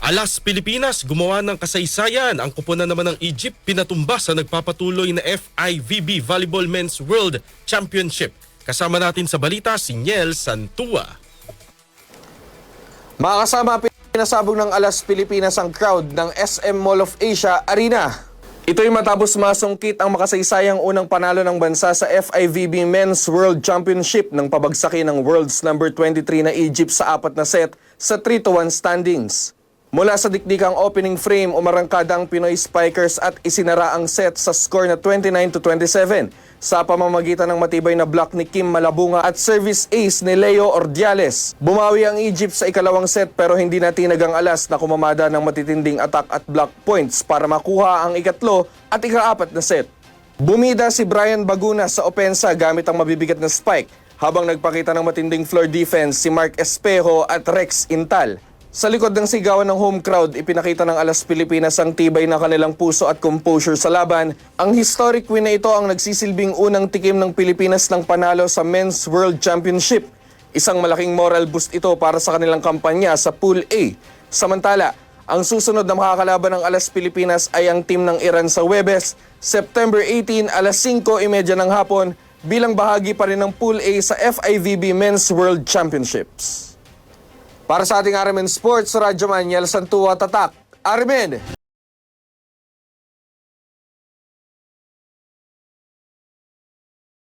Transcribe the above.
Alas Pilipinas, gumawa ng kasaysayan. Ang koponan naman ng Egypt pinatumba sa nagpapatuloy na FIVB Volleyball Men's World Championship. Kasama natin sa balita si Niel Santua. Mga kasama, pinasabog ng Alas Pilipinas ang crowd ng SM Mall of Asia Arena. Ito'y matapos masungkit ang makasaysayang unang panalo ng bansa sa FIVB Men's World Championship ng pabagsakin ng world's number 23 na Egypt sa 4 na set sa 3-1 standings. Mula sa dikdikang opening frame, umarangkada ang Pinoy Spikers at isinara ang set sa score na 29-27 sa pamamagitan ng matibay na block ni Kim Malabunga at service ace ni Leo Ordiales. Bumawi ang Egypt sa ikalawang set pero hindi natinag ang Alas na kumamada ng matitinding attack at block points para makuha ang ikatlo at ika-4 na set. Bumida si Brian Baguna sa opensa gamit ang mabibigat na spike habang nagpakita ng matinding floor defense si Mark Espejo at Rex Intal. Sa likod ng sigawan ng home crowd, ipinakita ng Alas Pilipinas ang tibay na kanilang puso at composure sa laban. Ang historic win na ito ang nagsisilbing unang tikim ng Pilipinas ng panalo sa Men's World Championship. Isang malaking moral boost ito para sa kanilang kampanya sa Pool A. Samantala, ang susunod na makakalaban ng Alas Pilipinas ay ang team ng Iran sa Huwebes, September 18, alas 5:30 ng hapon bilang bahagi pa rin ng Pool A sa FIVB Men's World Championships. Para sa ating RMN Sports, Radyo Man, Niel Santua, Tatak, RMN!